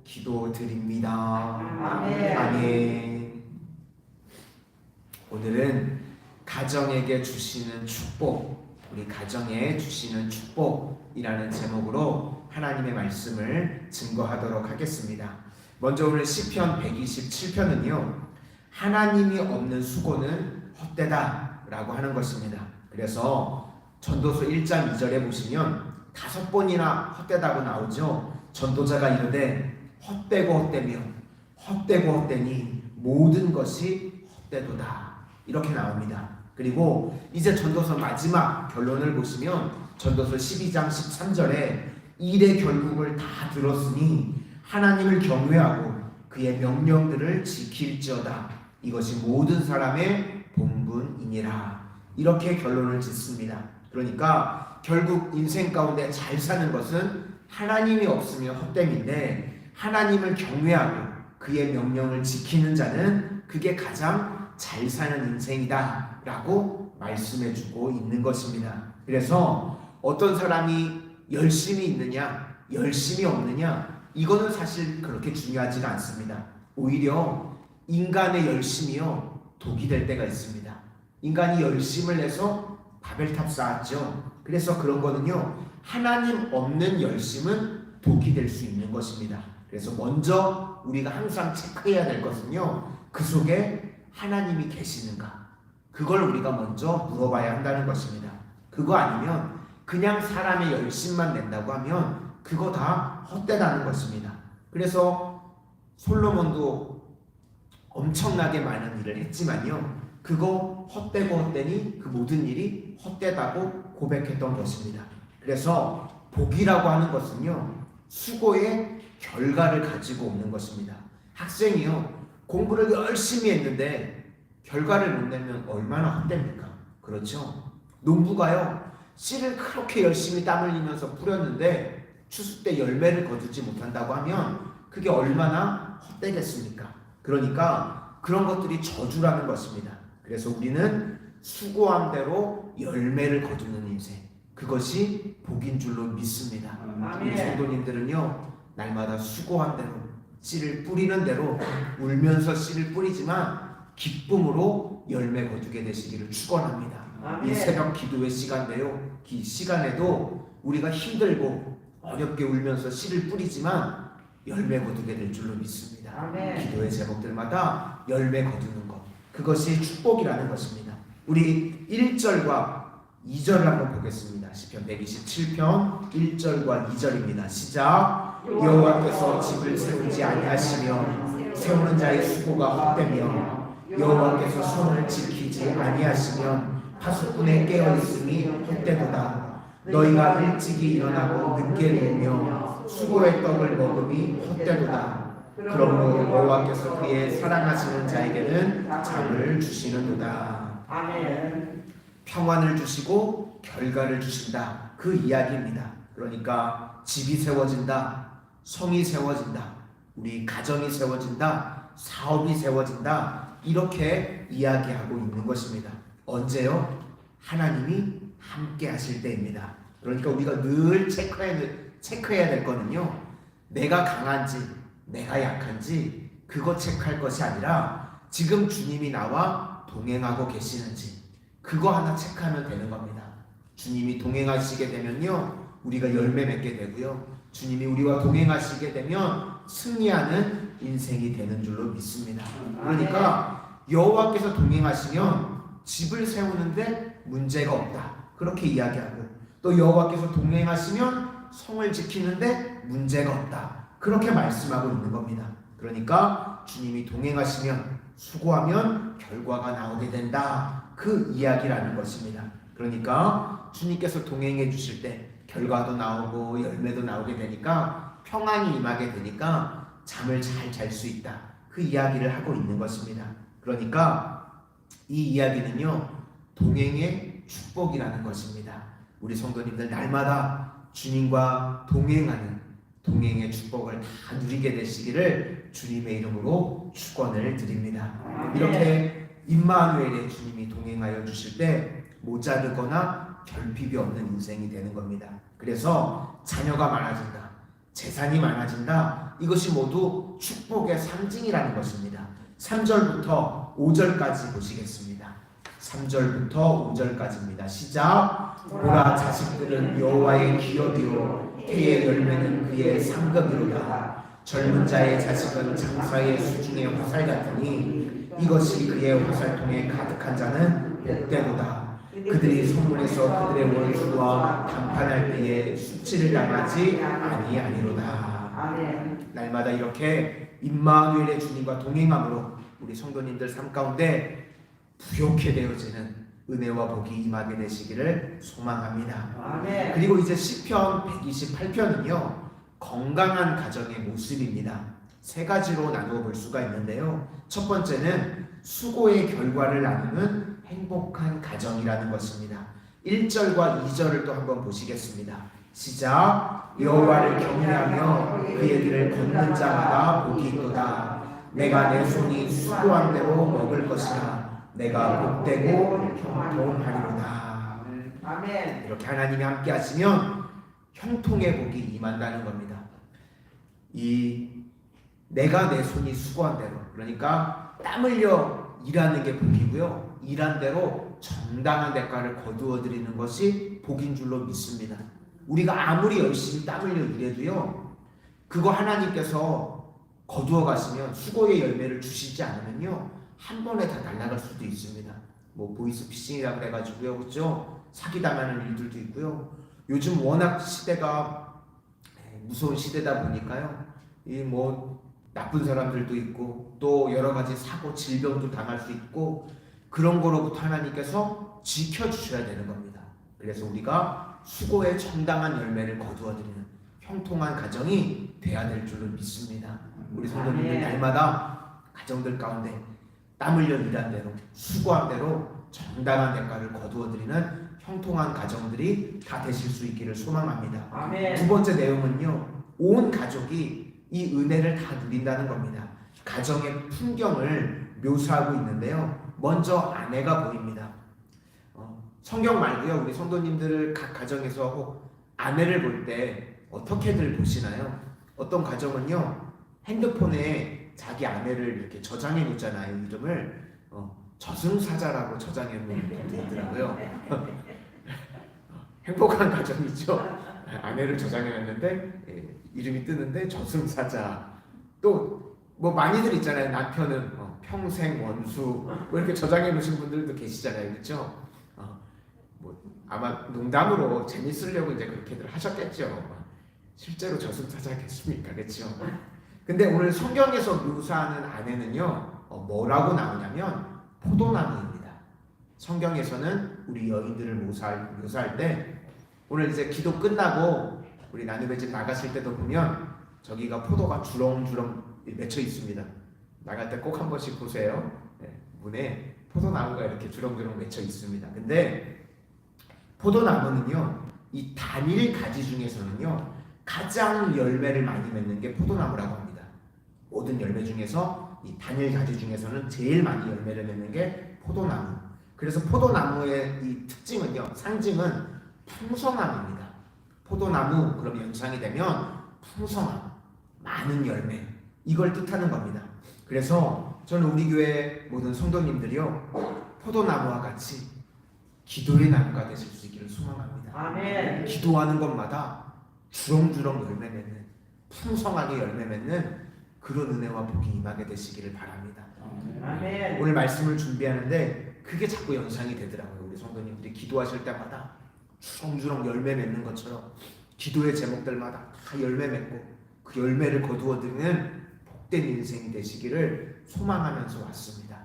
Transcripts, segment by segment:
기도드립니다. 아멘. 아멘. 오늘은 가정에게 주시는 축복, 우리 가정에 주시는 축복이라는 제목으로 하나님의 말씀을 증거하도록 하겠습니다. 먼저 오늘 시편 127편은요, 하나님이 없는 수고는 헛되다 라고 하는 것입니다. 그래서 전도서 1장 2절에 보시면 5번이나 헛되다고 나오죠. 전도자가 이르되 헛되고 헛되며 헛되고 헛되니 모든 것이 헛되도다, 이렇게 나옵니다. 그리고 이제 전도서 마지막 결론을 보시면 전도서 12장 13절에 일의 결국을 다 들었으니 하나님을 경외하고 그의 명령들을 지킬지어다, 이것이 모든 사람의 본분이니라, 이렇게 결론을 짓습니다. 그러니까 결국 인생 가운데 잘 사는 것은 하나님이 없으면 헛됨인데, 하나님을 경외하고 그의 명령을 지키는 자는 그게 가장 잘 사는 인생이다 라고 말씀해주고 있는 것입니다. 그래서 어떤 사람이 열심히 있느냐 열심히 없느냐, 이거는 사실 그렇게 중요하지가 않습니다. 오히려 인간의 열심이요 독이 될 때가 있습니다. 인간이 열심을 내서 바벨탑 쌓았죠. 그래서 그런 거는요, 하나님 없는 열심은 독이 될 수 있는 것입니다. 그래서 먼저 우리가 항상 체크해야 될 것은요, 그 속에 하나님이 계시는가, 그걸 우리가 먼저 물어봐야 한다는 것입니다. 그거 아니면 그냥 사람의 열심만 낸다고 하면 그거 다 헛되다는 것입니다. 그래서 솔로몬도 엄청나게 많은 일을 했지만요, 그거 헛되고 헛되니 그 모든 일이 헛되다고 고백했던 것입니다. 그래서 복이라고 하는 것은요, 수고의 결과를 가지고 오는 것입니다. 학생이요, 공부를 열심히 했는데 결과를 못 내면 얼마나 헛됩니까? 그렇죠? 농부가요, 씨를 그렇게 열심히 땀 흘리면서 뿌렸는데 추수 때 열매를 거두지 못한다고 하면 그게 얼마나 헛되겠습니까? 그러니까 그런 것들이 저주라는 것입니다. 그래서 우리는 수고한 대로 열매를 거두는 인생, 그것이 복인 줄로 믿습니다. 우리 성도님들은요, 날마다 수고한 대로 씨를 뿌리는 대로 울면서 씨를 뿌리지만 기쁨으로 열매 거두게 되시기를 축원합니다. 이 새벽 기도의 시간인데요, 이 시간에도 우리가 힘들고 어렵게 울면서 씨를 뿌리지만 열매 거두게 될 줄로 믿습니다. 기도의 제목들마다 열매 거두는 것, 그것이 축복이라는 것입니다. 우리 1절과 2절을 한번 보겠습니다. 시편 127편 1절과 2절입니다. 시작. 여호와께서 집을 세우지 아니하시며 세우는 자의 수고가 헛되며 여호와께서 손을 지키지 아니하시면 파수꾼에 깨어있음이 헛되도다. 너희가 일찍이 일어나고 늦게 누우며 수고의 떡을 먹음이 헛되도다. 그러므로 여호와께서 그의 사랑하시는 자에게는 잠을 주시는도다. 아멘. 평안을 주시고 결과를 주신다, 그 이야기입니다. 그러니까 집이 세워진다, 성이 세워진다, 우리 가정이 세워진다, 사업이 세워진다, 이렇게 이야기하고 있는 것입니다. 언제요? 하나님이 함께 하실 때입니다. 그러니까 우리가 늘 체크해야 될 거는요, 내가 강한지 내가 약한지 그거 체크할 것이 아니라 지금 주님이 나와 동행하고 계시는지, 그거 하나 체크하면 되는 겁니다. 주님이 동행하시게 되면요, 우리가 열매 맺게 되고요, 주님이 우리와 동행하시게 되면 승리하는 인생이 되는 줄로 믿습니다. 그러니까 여호와께서 동행하시면 집을 세우는데 문제가 없다, 그렇게 이야기하고, 또 여호와께서 동행하시면 성을 지키는데 문제가 없다, 그렇게 말씀하고 있는 겁니다. 그러니까 주님이 동행하시면 수고하면 결과가 나오게 된다, 그 이야기라는 것입니다. 그러니까 주님께서 동행해 주실 때 결과도 나오고 열매도 나오게 되니까 평안이 임하게 되니까 잠을 잘 잘 수 있다, 그 이야기를 하고 있는 것입니다. 그러니까 이 이야기는요, 동행의 축복이라는 것입니다. 우리 성도님들 날마다 주님과 동행하는 동행의 축복을 다 누리게 되시기를 주님의 이름으로 축원을 드립니다. 이렇게 임마누엘의 주님이 동행하여 주실 때 모자르거나 결핍이 없는 인생이 되는 겁니다. 그래서 자녀가 많아진다, 재산이 많아진다. 이것이 모두 축복의 상징이라는 것입니다. 3절부터 5절까지 보시겠습니다. 3절부터 5절까지입니다. 시작. 보라, 자식들은 여호와의 기업이요 태의 열매는 그의 상급이로다. 젊은 자의 자식은 장사의 수중의 화살 같으니 이것이 그의 화살통에 가득한 자는 복되도다. 그들이 성문에서 그들의 원수와談판할 때에 수치를 당하지 아니하리로다. 날마다 이렇게 임마누엘의 주님과 동행함으로 우리 성도님들 삶 가운데 부욕해 되어지는 은혜와 복이 임하게 되시기를 소망합니다. 그리고 이제 시편 128편은요 건강한 가정의 모습입니다. 세 가지로 나누어 볼 수가 있는데요. 첫 번째는 수고의 결과를 나누는 행복한 가정이라는 것입니다. 1절과 2절을 또 한번 보시겠습니다. 시작. 여호와를 경외하며 그의 길을 걷는 자마다 복이 있도다. 내가 내 손이 수고한 대로 먹을 것이라. 내가 복되고 형통하리로다. 아멘. 이렇게 하나님이 함께 하시면 형통의 복이 임한다는 겁니다. 내가 내 손이 수고한 대로, 그러니까 땀 흘려 일하는 게 복이고요, 일한 대로 정당한 대가를 거두어 드리는 것이 복인 줄로 믿습니다. 우리가 아무리 열심히 땀 흘려 일해도요, 그거 하나님께서 거두어 가시면, 수고의 열매를 주시지 않으면요 한 번에 다 날아갈 수도 있습니다. 뭐 보이스피싱이라고 해가지고요, 그렇죠? 사기당하는 일들도 있고요. 요즘 워낙 시대가 무서운 시대다 보니까요, 이 뭐 나쁜 사람들도 있고 또 여러 가지 사고 질병도 당할 수 있고, 그런 거로부터 하나님께서 지켜주셔야 되는 겁니다. 그래서 우리가 수고의 정당한 열매를 거두어드리는 형통한 가정이 돼야 될 줄을 믿습니다. 우리 성도님들 날마다 가정들 가운데 땀 흘려 일한 대로, 수고한 대로 정당한 대가를 거두어드리는 형통한 가정들이 다 되실 수 있기를 소망합니다. 아멘. 두 번째 내용은요, 온 가족이 이 은혜를 다 누린다는 겁니다. 가정의 풍경을 묘사하고 있는데요, 먼저 아내가 보입니다. 성경 말고요, 우리 성도님들 각 가정에서 혹 아내를 볼 때 어떻게들 보시나요? 어떤 가정은요, 핸드폰에 자기 아내를 이렇게 저장해 놓잖아요. 이름을 저승사자라고 저장해 놓는 분도 있더라고요. 행복한 가정이죠. 아내를 저장해 놨는데 이름이 뜨는데 저승사자. 또 뭐 많이들 있잖아요. 남편은 평생 원수 뭐 이렇게 저장해 놓으신 분들도 계시잖아요. 그렇죠? 뭐 아마 농담으로 재밌으려고 이제 그렇게들 하셨겠죠. 실제로 저승사자겠습니까? 그렇죠? 근데 오늘 성경에서 묘사하는 아내는요, 뭐라고 나오냐면 포도나무입니다. 성경에서는 우리 여인들을 묘사할 때, 오늘 이제 기도 끝나고 우리 나눔의 집 나갔을 때도 보면 저기가 포도가 주렁주렁 맺혀 있습니다. 나갈 때 꼭 한 번씩 보세요. 문에 포도나무가 이렇게 주렁주렁 맺혀 있습니다. 근데 포도나무는요, 이 단일 가지 중에서는요 가장 열매를 많이 맺는 게 포도나무라고 합니다. 모든 열매 중에서 이 단일 가지 중에서는 제일 많이 열매를 맺는 게 포도나무. 그래서 포도나무의 이 특징은요, 상징은 풍성함입니다. 포도나무, 그럼 연상이 되면 풍성함, 많은 열매, 이걸 뜻하는 겁니다. 그래서 저는 우리 교회 모든 성도님들이요, 포도나무와 같이 기도의 나무가 되실 수 있기를 소망합니다. 아멘. 기도하는 것마다 주렁주렁 열매 맺는, 풍성하게 열매 맺는 그런 은혜와 복이 임하게 되시기를 바랍니다. 아멘. 오늘 말씀을 준비하는데 그게 자꾸 연상이 되더라고요. 우리 성도님들이 기도하실 때마다 주렁주렁 열매 맺는 것처럼 기도의 제목들마다 다 열매 맺고 그 열매를 거두어드리는 복된 인생이 되시기를 소망하면서 왔습니다.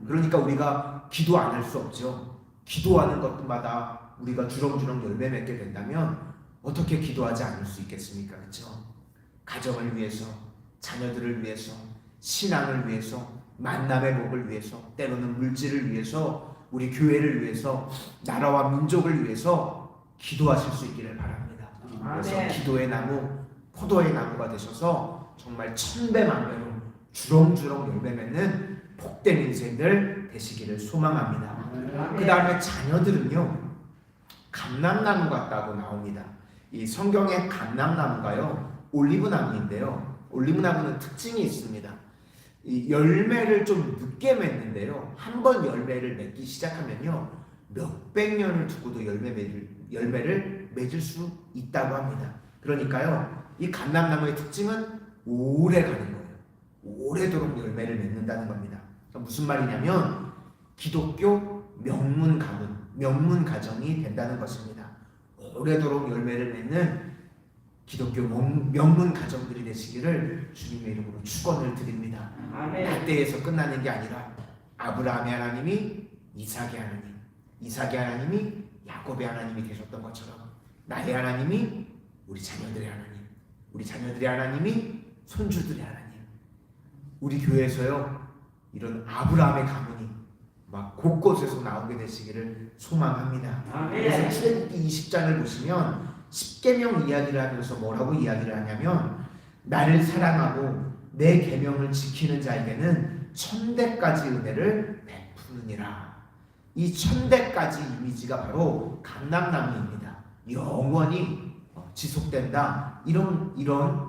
그러니까 우리가 기도 안 할 수 없죠. 기도하는 것마다 우리가 주렁주렁 열매 맺게 된다면 어떻게 기도하지 않을 수 있겠습니까? 그렇죠? 가정을 위해서, 자녀들을 위해서, 신앙을 위해서, 만남의 복을 위해서, 때로는 물질을 위해서, 우리 교회를 위해서, 나라와 민족을 위해서 기도하실 수 있기를 바랍니다. 그래서 기도의 나무, 포도의 나무가 되셔서 정말 천배만배로 주렁주렁 열매 맺는 복된 인생들 되시기를 소망합니다. 그 다음에 자녀들은요, 감람나무 같다고 나옵니다. 이 성경의 감람나무가요, 올리브나무인데요. 올리브나무는 특징이 있습니다. 이 열매를 좀 늦게 맺는데요. 한 번 열매를 맺기 시작하면요, 몇백 년을 두고도 열매를 맺을 수 있다고 합니다. 그러니까요, 이 감람나무의 특징은 오래 가는 거예요. 오래도록 열매를 맺는다는 겁니다. 그러니까 무슨 말이냐면 기독교 명문 가문, 명문 가정이 된다는 것입니다. 오래도록 열매를 맺는 기독교 명문 가정들이 되시기를 주님의 이름으로 축원을 드립니다. 그때에서 끝나는 게 아니라 아브라함의 하나님이 이삭의 하나님, 이삭의 하나님이 야곱의 하나님이 되셨던 것처럼 나의 하나님이 우리 자녀들의 하나님, 우리 자녀들의 하나님이 손주들의 하나님, 우리 교회에서요 이런 아브라함의 가문이 막 곳곳에서 나오게 되시기를 소망합니다. 그래서 출애굽기 20장을 보시면 십계명 이야기를 하면서 뭐라고 이야기를 하냐면 나를 사랑하고 내 계명을 지키는 자에게는 천대까지 은혜를 베푸느니라. 이 천대까지 이미지가 바로 감람나무입니다. 영원히 지속된다. 이런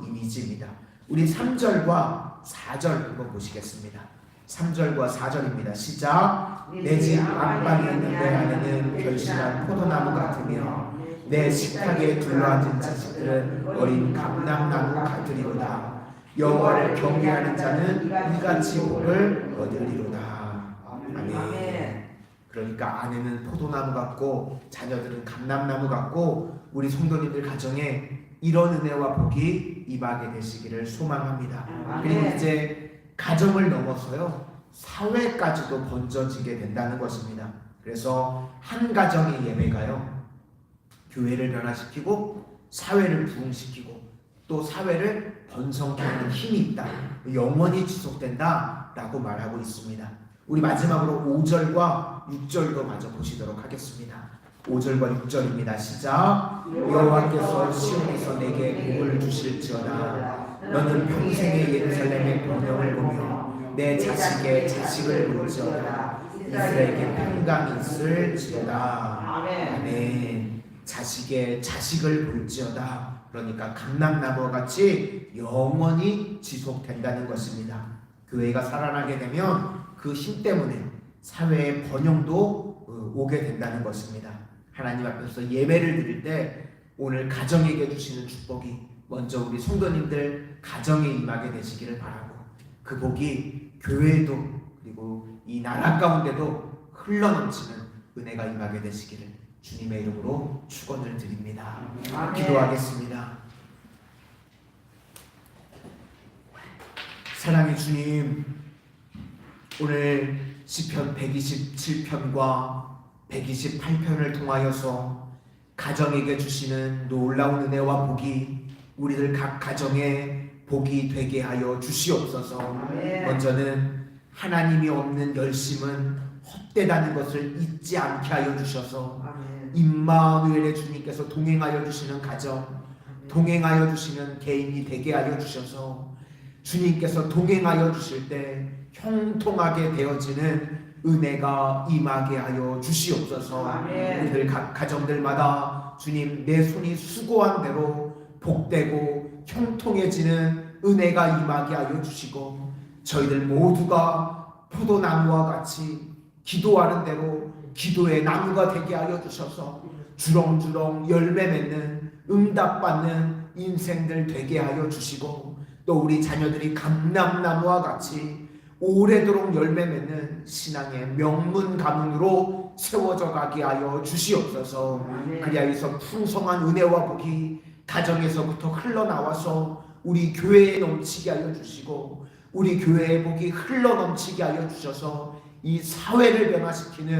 이미지입니다. 우리 3절과 4절 한번 보시겠습니다. 3절과 4절입니다. 시작. 내 집 안방에 있는 내 안에는 결실한 포도나무 같으며 내 식탁에 둘러앉은 자식들은 어린 감람나무 같으리로다. 여호와를 경외하는 자는 이같이 복을 얻으리로다. 아멘. 그러니까 아내는 포도나무 같고 자녀들은 감람나무 같고 우리 성도님들 가정에 이런 은혜와 복이 임하게 되시기를 소망합니다. 그리고 이제 가정을 넘어서요 사회까지도 번져지게 된다는 것입니다. 그래서 한 가정의 예배가요 교회를 변화시키고 사회를 부흥시키고 또 사회를 번성케 하는 힘이 있다. 영원히 지속된다 라고 말하고 있습니다. 우리 마지막으로 5절과 6절도 마저 보시도록 하겠습니다. 5절과 6절입니다. 시작. 여호와께서 시온에서 내게 복을 주실지어다. 너는 평생의 예루살렘의 번영을 보며 내 자식의 자식을 볼지어다. 이스라엘에게 평강이 있을지어다. 아멘. 자식의 자식을 볼지어다. 그러니까 감람나무와 같이 영원히 지속된다는 것입니다. 교회가 살아나게 되면 그 힘 때문에 사회의 번영도 오게 된다는 것입니다. 하나님 앞에서 예배를 드릴 때 오늘 가정에게 주시는 축복이 먼저 우리 성도님들 가정에 임하게 되시기를 바라고 그 복이 교회에도 그리고 이 나라 가운데도 흘러넘치는 은혜가 임하게 되시기를 주님의 이름으로 축원을 드립니다. 기도하겠습니다. 사랑의 주님, 오늘 시편 127편과 128편을 통하여서 가정에게 주시는 놀라운 은혜와 복이 우리들 각 가정에 복이 되게 하여 주시옵소서. 먼저는 하나님이 없는 열심은 헛되다는 것을 잊지 않게 하여 주셔서 임마누엘의 주님께서 동행하여 주시는 가정, 동행하여 주시는 개인이 되게 하여 주셔서 주님께서 동행하여 주실 때 형통하게 되어지는 은혜가 임하게 하여 주시옵소서. 우리들 각 가정들마다 주님 내 손이 수고한 대로 복되고 형통해지는 은혜가 임하게 하여 주시고 저희들 모두가 포도나무와 같이 기도하는 대로 기도의 나무가 되게 하여 주셔서 주렁주렁 열매 맺는 응답받는 인생들 되게 하여 주시고 또 우리 자녀들이 감람나무와 같이 오래도록 열매 맺는 신앙의 명문 가문으로 세워져 가게 하여 주시옵소서. 그리하여서 풍성한 은혜와 복이 가정에서부터 흘러나와서 우리 교회에 넘치게 하여 주시고 우리 교회의 복이 흘러넘치게 하여 주셔서 이 사회를 변화시키는